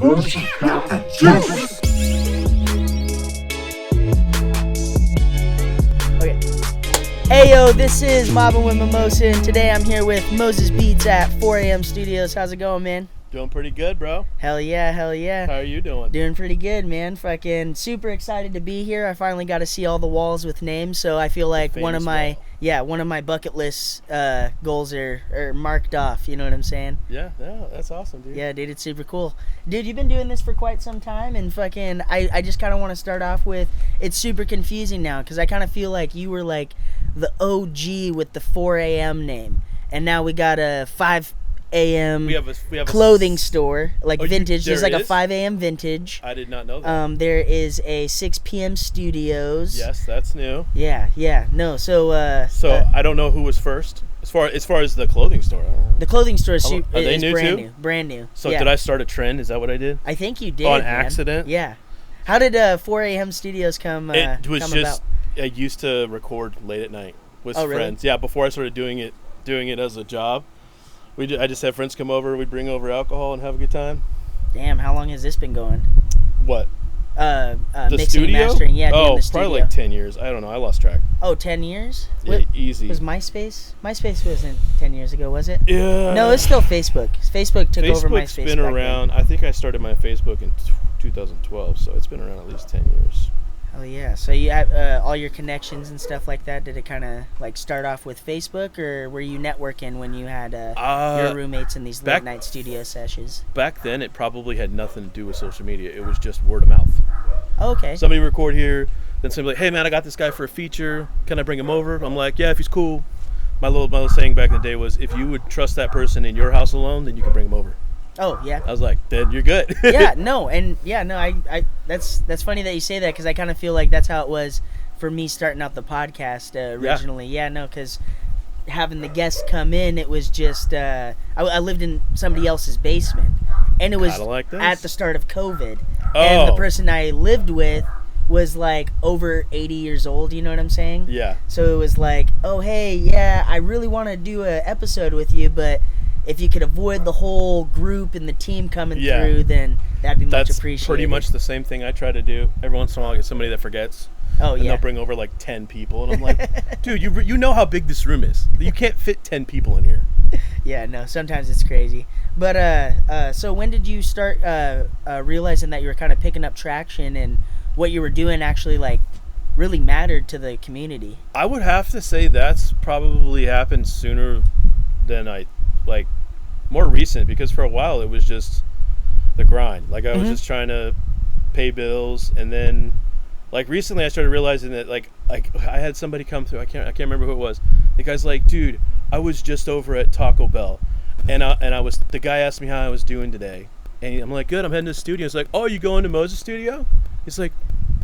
Okay. Hey yo, this is Mobbin with Mimosa, and today I'm here with Moses Beats at 4 a.m. Studios. How's it going, man? Doing pretty good, bro. Hell yeah, hell yeah. How are you doing? Doing pretty good, man. Fucking super excited to be here. I finally got to see all the walls with names, so I feel like one of my bucket list goals are marked off. You know what I'm saying? Yeah, that's awesome, dude. Yeah, dude, it's super cool. Dude, you've been doing this for quite some time, and fucking, I just kind of want to start off with, it's super confusing now, because I kind of feel like you were like the OG with the 4 a.m. name, and now we got a 5 a.m. We have a clothing store, like vintage. There There's like is? a 5 a.m. vintage. I did not know that. There is a 6 p.m. studios. Yes, that's new. Yeah. No, so I don't know who was first as far as the clothing store. The clothing store is they new brand too? new. Brand new. So yeah. Did I start a trend? Is that what I did? I think you did. On man. accident? Yeah. How did 4 a.m. studios come It was come just about? I used to record late at night with Oh, really? friends. Yeah, before I started doing it as a job. I just had friends come over. We'd bring over alcohol and have a good time. Damn, how long has this been going? What? The mixing studio? and mastering. Yeah, doing the studio. Probably like 10 years. I don't know. I lost track. Oh, 10 years? Yeah, easy. Was MySpace? MySpace wasn't 10 years ago, was it? Yeah. No, it's still Facebook. Facebook took over MySpace. Facebook's been around. I think I started my Facebook in 2012, so it's been around at least 10 years. Oh yeah. So you have all your connections and stuff like that. Did it kind of like start off with Facebook, or were you networking when you had your roommates in these late night studio sessions? Back then, it probably had nothing to do with social media. It was just word of mouth. Oh, okay. Somebody record here, then somebody like, "Hey man, I got this guy for a feature. Can I bring him over?" I'm like, "Yeah, if he's cool." My little saying back in the day was, "If you would trust that person in your house alone, then you can bring him over." Oh yeah. I was like, "Then you're good." I that's funny that you say that, because I kind of feel like that's how it was for me starting out the podcast originally. Yeah, no, because having the guests come in, it was just I lived in somebody else's basement, and it was like at the start of COVID, and the person I lived with was like over 80 years old. You know what I'm saying? Yeah. So it was like, oh hey, yeah, I really want to do an episode with you, but if you could avoid the whole group and the team coming through, then that'd be much appreciated. That's pretty much the same thing I try to do. Every once in a while, I get somebody that forgets. Oh, and they'll bring over like 10 people. And I'm like, dude, you know how big this room is. You can't fit 10 people in here. Yeah, no, sometimes it's crazy. But so when did you start realizing that you were kind of picking up traction and what you were doing actually like really mattered to the community? I would have to say that's probably happened sooner than more recent, because for a while it was just the grind. Like I was just trying to pay bills, and then like recently I started realizing that like I had somebody come through. I can't remember who it was. The guy's like, "Dude, I was just over at Taco Bell, and the guy asked me how I was doing today, and I'm like, good. I'm heading to the studio." He's like, "Oh, you going to Moses' studio?" He's like,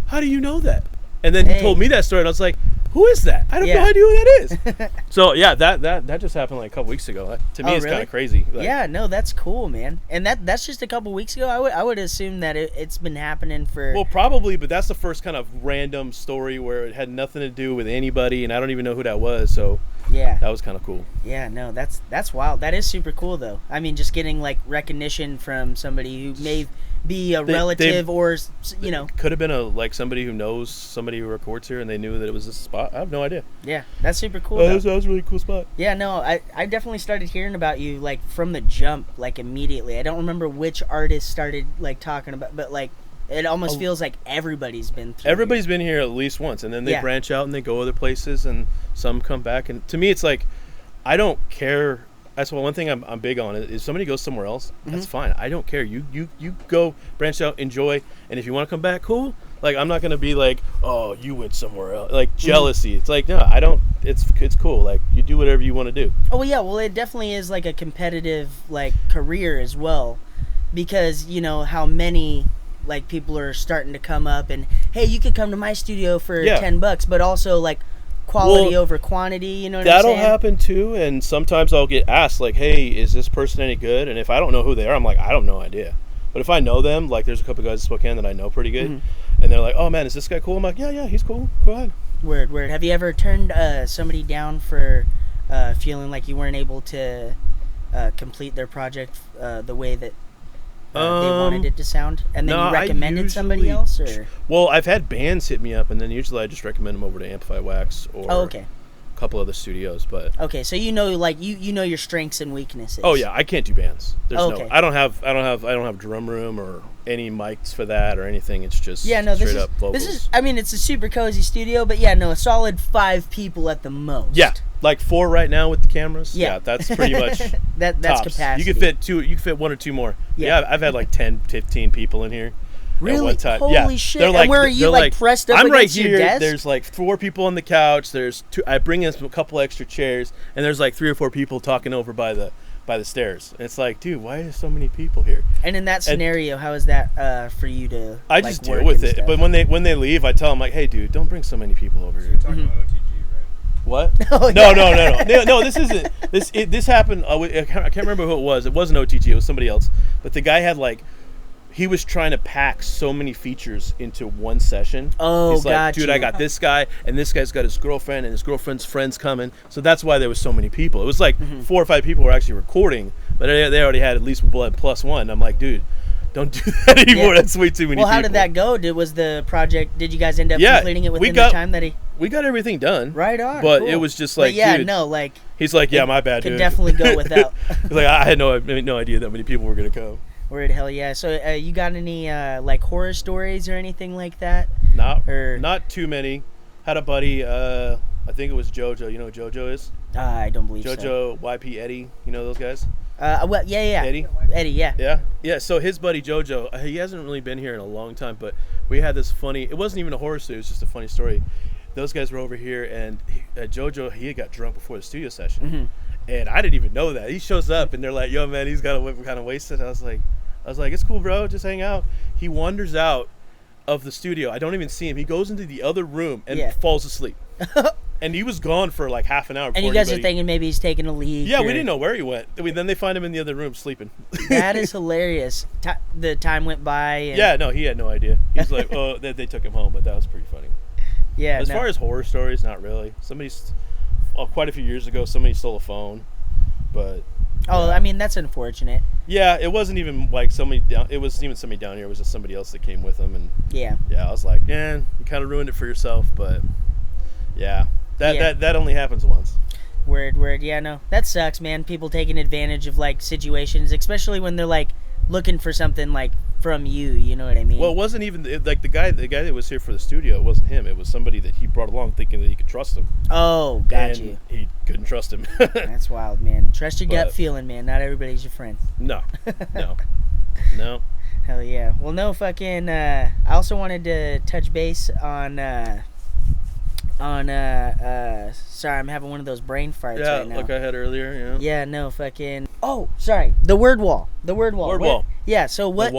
"How do you know that?" And then he told me that story, and I was like, "Who is that? I have no idea who that is." So yeah, that just happened like a couple weeks ago. To me, it's really? kind of crazy. Like, yeah, no, that's cool, man. And that's just a couple weeks ago. I would assume that it's been happening for. Well, probably, but that's the first kind of random story where it had nothing to do with anybody, and I don't even know who that was. So yeah, that was kind of cool. Yeah, no, that's wild. That is super cool, though. I mean, just getting like recognition from somebody who may be a relative, or you know, could have been somebody who knows somebody who records here, and they knew that it was this spot. I have no idea. Yeah, that's super cool. That was a really cool spot. Yeah, no, I definitely started hearing about you like from the jump, like immediately. I don't remember which artist started like talking about, but like it almost feels like everybody's been through. Everybody's been here at least once, and then they branch out and they go other places, and some come back. And to me, it's like I don't care. That's one thing I'm big on. If somebody goes somewhere else, that's fine. I don't care. You go, branch out, enjoy, and if you want to come back, cool. Like I'm not gonna be like, oh, you went somewhere else. Like jealousy. It's like no, I don't. It's cool. Like you do whatever you want to do. Oh yeah, well it definitely is like a competitive like career as well, because you know how many like people are starting to come up and hey, you could come to my studio for $10, but also like quality over quantity, you know what I'm saying? That'll happen too, and sometimes I'll get asked like, hey, is this person any good? And if I don't know who they are, I'm like, I don't know idea. But if I know them, like there's a couple guys in Spokane that I know pretty good, and they're like, oh man, is this guy cool? I'm like, yeah, he's cool. Go ahead. Word. Have you ever turned somebody down for feeling like you weren't able to complete their project the way that they wanted it to sound, and then no, you recommended somebody else, or? Well, I've had bands hit me up, and then usually I just recommend them over to Amplify Wax or a couple other studios. But okay, so you know, like you know your strengths and weaknesses. Oh yeah, I can't do bands. There's no. I don't have drum room or any mics for that or anything. It's just straight up vocals. This is. I mean, it's a super cozy studio, but yeah, no, a solid 5 people at the most. Yeah. Like 4 right now with the cameras. Yeah, that's pretty much that's tops. capacity. You could fit 2. You could fit 1 or 2 more. Yeah, I've had like 10, 15 people in here. Really? At one time. Holy shit! And where are you like pressed up I'm against right your here. desk? There's like 4 people on the couch. There's 2. I bring in a couple extra chairs, and there's like 3 or 4 people talking over by the stairs. And it's like, dude, why are so many people here? And in that scenario, how is that for you to? I just deal with it. But when they leave, I tell them like, hey, dude, don't bring so many people over here. You're talking about OTG. What? Oh, no, this isn't. This happened. I can't remember who it was. It wasn't OTG. It was somebody else. But the guy had like, he was trying to pack so many features into one session. Oh, he's like, dude, I got this guy, and this guy's got his girlfriend, and his girlfriend's friends coming. So that's why there was so many people. It was like 4 or 5 people were actually recording, but they already had at least blood plus one. I'm like, dude, don't do that anymore. Yeah. That's way too many people. Well, how did that go? Did you guys end up completing it within the time that he? We got everything done. Right on. But cool. it was just like, dude, he's like, yeah, my bad, could dude. definitely go without. He's like, I had no idea that many people were gonna come. Word, hell yeah. So you got any like horror stories or anything like that? Not too many. Had a buddy, I think it was JoJo. You know who JoJo is? I don't believe JoJo, YP, Eddie. You know those guys? Well, yeah. Eddie, yeah. Yeah, so his buddy JoJo, he hasn't really been here in a long time, but we had this funny, it wasn't even a horror story, it was just a funny story. Those guys were over here, and JoJo, he had got drunk before the studio session. And I didn't even know that. He shows up, and they're like, yo, man, he's got a whip kind of wasted. I was like, it's cool, bro, just hang out. He wanders out of the studio. I don't even see him. He goes into the other room and falls asleep. And he was gone for like half an hour. And you guys are thinking maybe he's taking a leak. Yeah, we didn't know where he went. I mean, then they find him in the other room sleeping. That is hilarious. The time went by. And... Yeah, no, he had no idea. He's like, oh, they took him home, but that was pretty funny. Yeah. As far as horror stories, not really. Quite a few years ago, somebody stole a phone, but. Oh, I mean, that's unfortunate. Yeah, it wasn't even like somebody down. It wasn't even somebody down here. It was just somebody else that came with them, and yeah, I was like, man, you kind of ruined it for yourself, but yeah. That only happens once. Word. Yeah, no. That sucks, man. People taking advantage of, like, situations, especially when they're, like, looking for something, like, from you know what I mean? Well, it wasn't even, like, the guy that was here for the studio, it wasn't him. It was somebody that he brought along thinking that he could trust him. Oh, got you. He couldn't trust him. That's wild, man. Trust your gut feeling, man. Not everybody's your friend. No. Hell yeah. Well, no, fucking, I also wanted to touch base on sorry, I'm having one of those brain farts right now. Yeah, like I had earlier, yeah, no, fucking, oh, sorry, the word wall. Word wall. Yeah, so what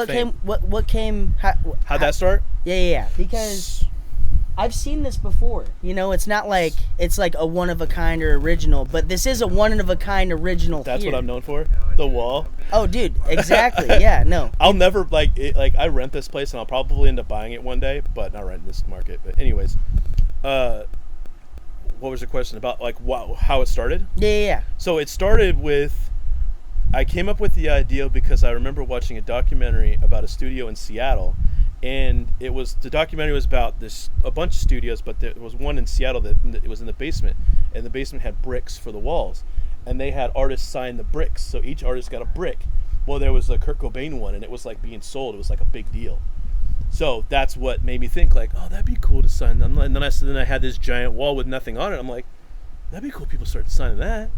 came how'd that start? Yeah, because I've seen this before. You know, it's not like it's like a one of a kind or original, but this is a one of a kind original. That's here. what I'm known for. The wall. Oh, dude, exactly. Yeah, no. I'll never I rent this place, and I'll probably end up buying it one day, but not right in this market. But anyways, what was the question about? Like, how it started? Yeah. So it started with, I came up with the idea because I remember watching a documentary about a studio in Seattle, and the documentary was about a bunch of studios, but there was one in Seattle that it was in the basement, and the basement had bricks for the walls, and they had artists sign the bricks, so each artist got a brick. Well, there was a Kurt Cobain one, and it was like being sold. It was like a big deal. So that's what made me think, like, oh, that'd be cool to sign. And then I had this giant wall with nothing on it. I'm like, that'd be cool. People started signing that.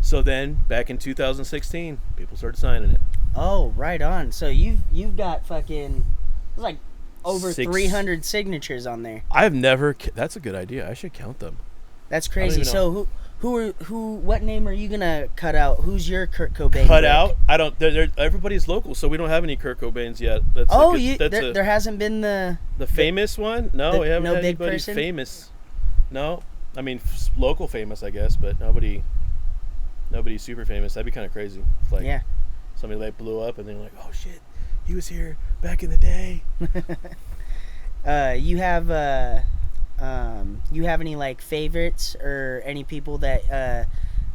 So then, back in 2016, people started signing it. Oh, right on. So you've got fucking, it's like over 300 signatures on there. I've never. That's a good idea. I should count them. That's crazy. So what name are you gonna cut out? Who's your Kurt Cobain? Cut out? I don't. Everybody's local, so we don't have any Kurt Cobains yet. There hasn't been the famous one. No, we haven't no had big anybody person? famous. No, I mean local famous, I guess, but nobody super famous. That'd be kind of crazy. It's like somebody like blew up, and they're like, oh shit, he was here back in the day. You have any like favorites or any people that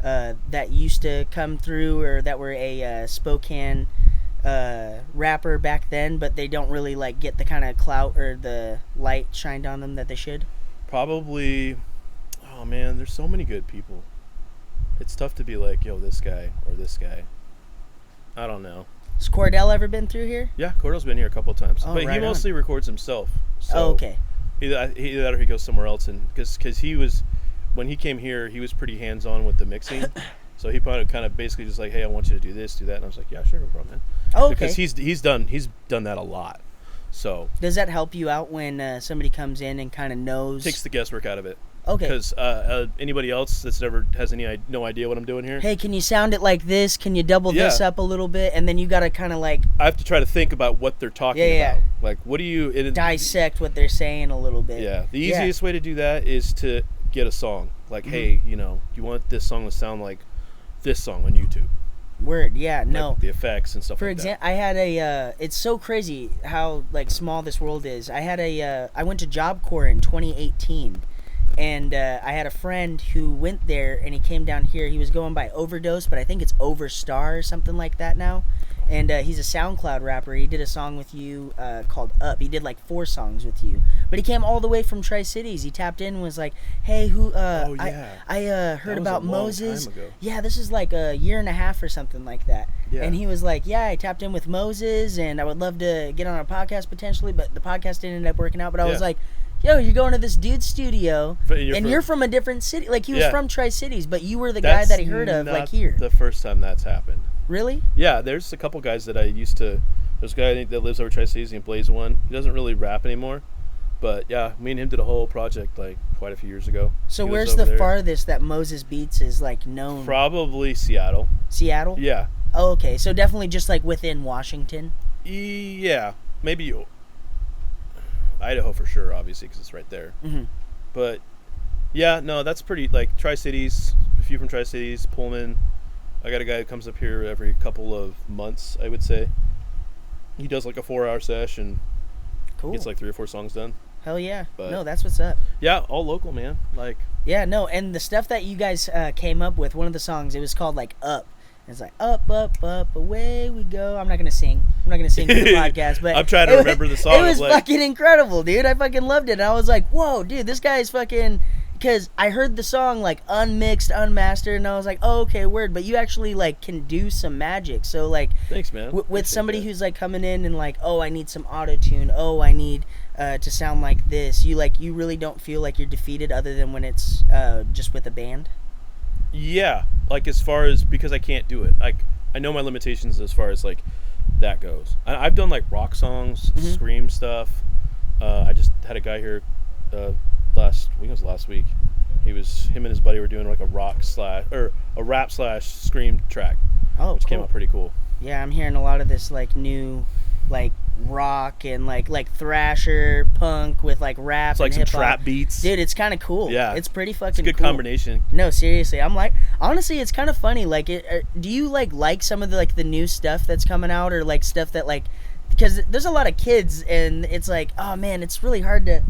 that used to come through or that were a Spokane rapper back then, but they don't really like get the kind of clout or the light shined on them that they should? Probably. Oh man, there's so many good people. It's tough to be like, yo, this guy or this guy. I don't know. Has Cordell ever been through here? Yeah, Cordell's been here a couple of times, Oh, but right he mostly records himself. So Oh, okay. Either that or he goes somewhere else, and because he was, when he came here, he was pretty hands on with the mixing. So he kind of basically just like, hey, I want you to do this, do that, and I was like, yeah, sure, no problem, man. Oh, okay. Because he's done that a lot. So does that help you out when somebody comes in and kind of knows? Takes the guesswork out of it. Okay. Because anybody else that's never has no idea what I'm doing here. Hey, can you sound it like this? Can you double this up a little bit? And then you got to kind of like... I have to try to think about what they're talking about. Like, what do you... dissect what they're saying a little bit. Yeah. The easiest way to do that is to get a song. Like, hey, do you want this song to sound like this song on YouTube? Word, yeah, no. Like the effects and stuff For like example, that. I had a, it's so crazy how, like, small this world is. I had I went to Job Corps in 2018, and I had a friend who went there, and he came down here. He was going by Overdose, but I think it's Overstar or something like that now. And he's a SoundCloud rapper. He did a song with you called Up. He did like 4 songs with you. But he came all the way from Tri-Cities. He tapped in and was like, hey, I heard about Moses. Time ago. Yeah, this is like a year and a half or something like that. Yeah. And he was like, yeah, I tapped in with Moses, and I would love to get on a podcast potentially, but the podcast didn't end up working out. But I was like, yo, you're going to this dude's studio, you're from a different city. Like, he was from Tri-Cities, but you were the guy that he heard of, like, here. The first time that's happened. Really? Yeah, there's a couple guys that I used to... There's a guy that lives over Tri-Cities and plays one. He doesn't really rap anymore. But, yeah, me and him did a whole project, like, quite a few years ago. So where's the farthest that Moses Beats is, like, known? Probably Seattle. Seattle? Yeah. Oh, okay. So definitely just, like, within Washington? Yeah. Maybe Idaho for sure, obviously, because it's right there. Mm-hmm. But, yeah, no, that's pretty, like, Tri-Cities, a few from Tri-Cities, Pullman. I got a guy who comes up here every couple of months, I would say. He does like a 4-hour session. Cool. Gets like 3 or 4 songs done. Hell yeah. But no, that's what's up. Yeah, all local, man. Like. Yeah, no, and the stuff that you guys came up with, one of the songs, it was called like Up. It's like up, up, up, away we go. I'm not gonna sing. I'm not gonna sing for the podcast, but I'm trying to remember the song. It was fucking incredible, dude. I fucking loved it. And I was like, whoa, dude, this guy is fucking. Because I heard the song like unmixed, unmastered, and I was like, oh, okay, word. But you actually like can do some magic. So like, thanks, man. With somebody who's like coming in and like, oh, I need some auto tune. Oh, I need to sound like this. You really don't feel like you're defeated, other than when it's just with a band. Yeah, like as far as, because I can't do it. Like I know my limitations as far as like that goes. I've done like rock songs, scream stuff. I just had a guy here. Last week. Him and his buddy were doing like a rap / scream track. Oh, which came out pretty cool. Yeah, I'm hearing a lot of this like new like rock and like thrasher punk with like rap. It's like and some trap beats. Dude, it's kind of cool. Yeah, it's pretty fucking it's a good cool. combination. No, seriously, I'm like, honestly, it's kind of funny. Like, do you like some of the like the new stuff that's coming out, or like stuff that like, because there's a lot of kids and it's like, oh man, it's really hard to.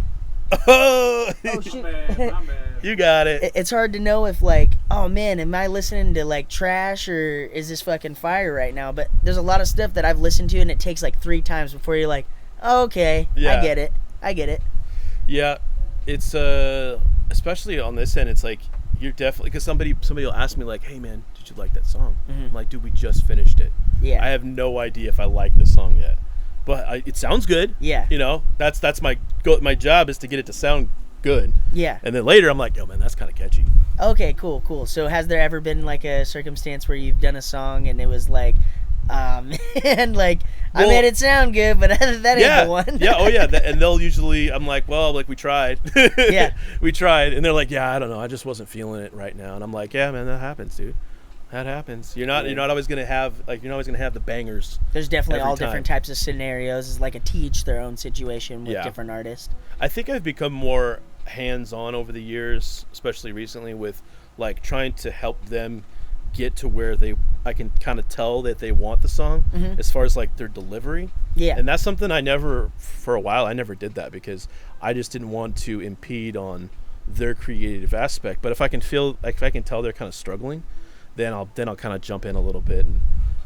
Oh shoot. My man. You got it. It's hard to know if like, oh man, am I listening to like trash or is this fucking fire right now? But there's a lot of stuff that I've listened to and it takes like 3 times before you're like, oh, okay, yeah. I get it. Yeah, it's especially on this end, it's like you're definitely, because somebody will ask me like, hey man, did you like that song? I'm like, dude, we just finished it. Yeah. I have no idea if I like this song yet. But it sounds good. Yeah. You know, that's my job is to get it to sound good. Yeah. And then later I'm like, yo, man, that's kind of catchy. Okay, cool. So has there ever been like a circumstance where you've done a song and it was like, man, like, I made it sound good, but that ain't the one. Yeah, oh yeah. And they'll usually, I'm like, well, like we tried. Yeah. We tried. And they're like, yeah, I don't know. I just wasn't feeling it right now. And I'm like, yeah, man, that happens, dude. That happens. You're not always gonna have the bangers. There's definitely all different types of scenarios. It's like a teach their own situation with different artists. I think I've become more hands-on over the years, especially recently, with like trying to help them get to where I can kind of tell that they want the song, as far as like their delivery. Yeah. And that's something for a while I never did that, because I just didn't want to impede on their creative aspect. But if I can tell they're kind of struggling, then I'll kind of jump in a little bit and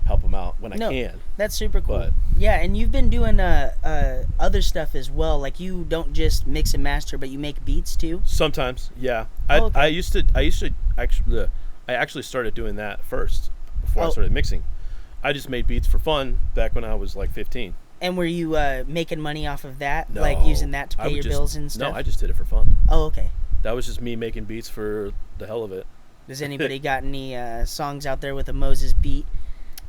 help them out when I can. That's super cool. But, yeah, and you've been doing other stuff as well. Like you don't just mix and master, but you make beats too. Sometimes, yeah. Okay. I actually started doing that first before I started mixing. I just made beats for fun back when I was like 15. And were you making money off of that, No, like using that to pay your bills and stuff? No, I just did it for fun. Oh, okay. That was just me making beats for the hell of it. Does anybody got any songs out there with a Moses beat?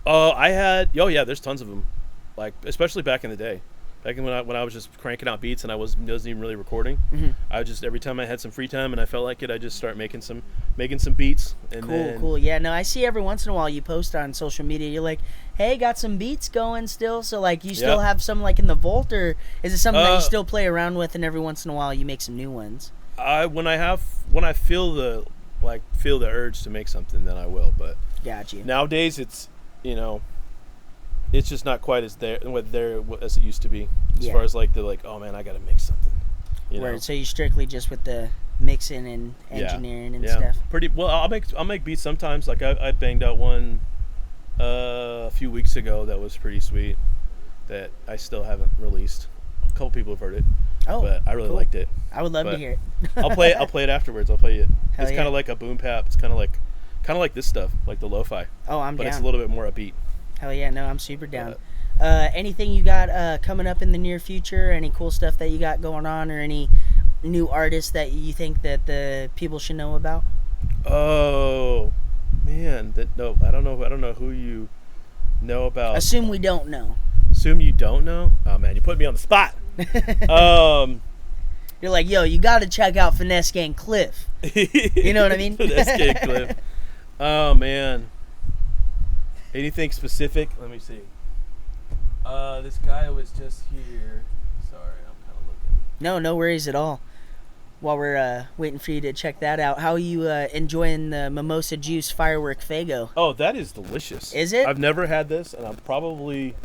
There's tons of them. Like, especially back in the day. Back when I was just cranking out beats and I wasn't even really recording. Mm-hmm. I just, every time I had some free time and I felt like it, I just start making some beats. And Cool. Yeah, no, I see every once in a while you post on social media. You're like, hey, got some beats going still. So like, you still have some like in the vault, or is it something that you still play around with, and every once in a while you make some new ones? When I feel the urge to make something, then I will. But got you. Nowadays, it's it's just not quite as there as it used to be. As far as oh man, I gotta make something. Right. So you strictly just with the mixing and engineering and stuff. Pretty well. I'll make beats sometimes. Like I banged out one a few weeks ago that was pretty sweet that I still haven't released. A couple people have heard it. Oh, but I really liked it. I would love to hear it. I'll play it afterwards. I'll play it. Hell It's kind of like a boom bap. It's kind of like this stuff, like the lo-fi. Oh, I'm but down. It's a little bit more upbeat. Hell yeah, no, I'm super down. Anything you got coming up in the near future? Any cool stuff that you got going on, or any new artists that you think that the people should know about? Oh man, I don't know who you know about. Assume we don't know. Assume you don't know? Oh man, you put me on the spot. You're like, yo, you got to check out Finesse Gang Cliff. You know what I mean? Finesse Gang Cliff. Oh man. Anything specific? Let me see. This guy was just here. Sorry, I'm kind of looking. No worries at all. While we're waiting for you to check that out, how are you enjoying the Mimosa Juice Firework Faygo? Oh, that is delicious. Is it? I've never had this, and I'm probably,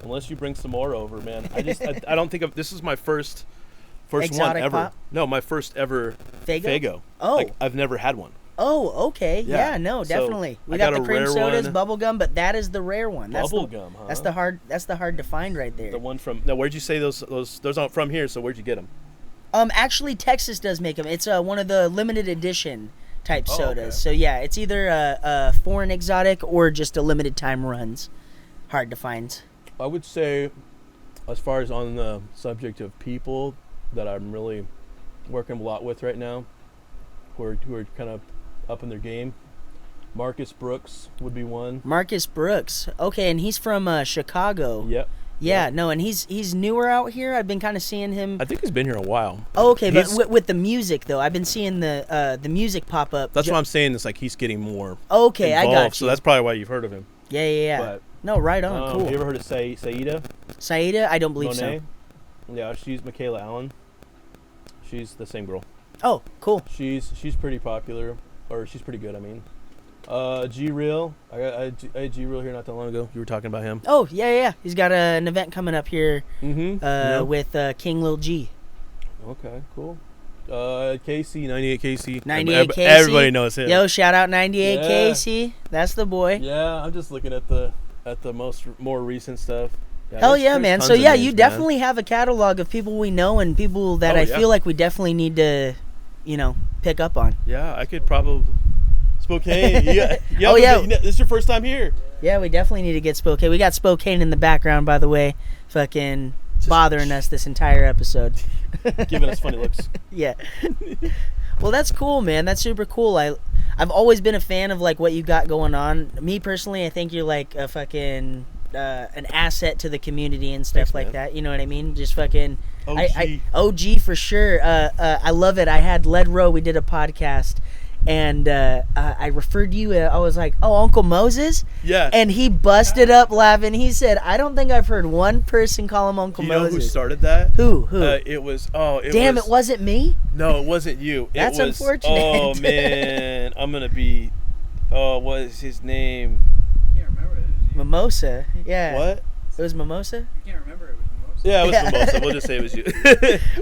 unless you bring some more over, man. I don't think this is my first Exotic one ever. pop? No, my first ever Faygo. Oh. I've never had one. Oh, okay. Yeah. No, So, definitely. We I got got the a cream rare sodas, one. bubblegum, but that is the rare one. Bubblegum, huh? That's the hard to find right there. The one from, now where'd you say those aren't from here, so where'd you get them? Actually, Texas does make them. It's one of the limited edition type sodas. Okay. So yeah, it's either a foreign exotic or just a limited time runs. Hard to find. I would say, as far as on the subject of people that I'm really working a lot with right now, who are kind of up in their game, Marcus Brooks would be one. Marcus Brooks. Okay, and he's from Chicago. Yep. Yeah, no, and he's newer out here. I've been kind of seeing him. I think he's been here a while. Oh, okay, but with the music though, I've been seeing the music pop up. That's what I'm saying. It's like he's getting more. Okay, involved, I got you. So that's probably why you've heard of him. Yeah. But, no, right on. Cool. Have you ever heard of Saida? Saida? I don't believe Monet? so. Yeah, she's Michaela Allen. She's the same girl. Oh, cool. She's pretty popular, or she's pretty good. I mean, G Real. I had G Real here not that long ago. You were talking about him. Oh yeah. He's got an event coming up here. Mm-hmm. With King Lil G. Okay, cool. Casey, 98 Casey. 98 Casey. Everybody knows him. Yo, shout out 98 Yeah. Casey. That's the boy. Yeah, I'm just looking at the more recent stuff. Yeah, Hell there's yeah, man. tons So of yeah, names, you man. definitely have a catalog of people we know and people that I feel like we definitely need to, pick up on. Yeah, I could probably Spokane. Yeah. Oh, yeah. This is your first time here. Yeah, we definitely need to get Spokane. We got Spokane in the background, by the way, fucking bothering us this entire episode. Giving us funny looks. Yeah. Well, that's cool, man. That's super cool. I've always been a fan of like what you got going on. Me personally, I think you're like a fucking an asset to the community and stuff. Thanks, like man. that. You know what I mean? Just fucking OG. OG for sure. I love it. I had Led Row. We did a podcast. And I referred to you. I was like, "Oh, Uncle Moses." Yeah. And he busted up laughing. He said, "I don't think I've heard one person call him Uncle Moses." You know who started that? Who? It wasn't me. No, it wasn't you. That's it was, unfortunate. Oh man, I'm gonna be. Oh, what is his name? I can't remember it. Mimosa. Yeah. What? It was Mimosa. I can't remember it was Mimosa. Yeah, it was Mimosa. We'll just say it was you.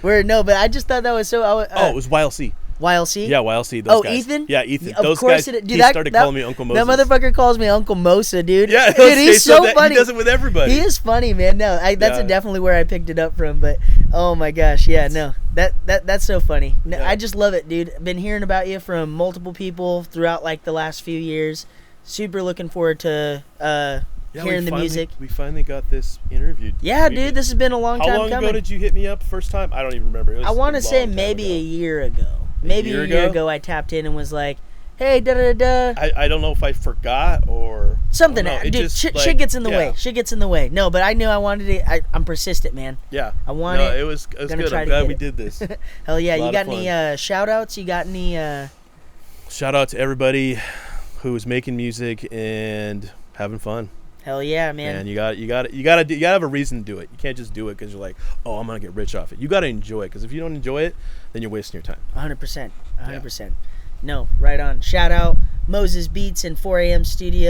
But I just thought that was so. it was YLC. YLC? Yeah, YLC. Those guys. Ethan? Yeah, Ethan. Of those course guys. it, dude, He started calling me Uncle Moses. That motherfucker calls me Uncle Mosa, dude. Yeah, dude, he's so funny. He does it with everybody. He is funny, man. No, that's definitely where I picked it up from. But oh my gosh, yeah, no, that's so funny. No, Yeah. I just love it, dude. Been hearing about you from multiple people throughout like the last few years. Super looking forward to hearing the music. We finally got this interview. Yeah, dude, this has been a long time How long coming. ago did you hit me up first time? I don't even remember. It was I want to a say long time maybe ago. a year ago. Maybe a year ago I tapped in and was like, hey, da-da-da-da. I don't know if I forgot or... Something. I don't know. It Dude, just, shit gets in the yeah. way. Shit gets in the way. No, but I knew I wanted it. I'm persistent, man. Yeah. I want it. It was Gonna good. try I'm to glad get we it. did this. Hell yeah. A lot You got of any shout-outs? You got any... Shout out to everybody who is making music and having fun. Hell yeah, man. And you gotta have a reason to do it. You can't just do it because you're like, oh, I'm gonna get rich off it. You gotta enjoy it, because if you don't enjoy it, then you're wasting your time. 100%. 100%. No, right on. Shout out Moses Beats in 4 a.m. studio.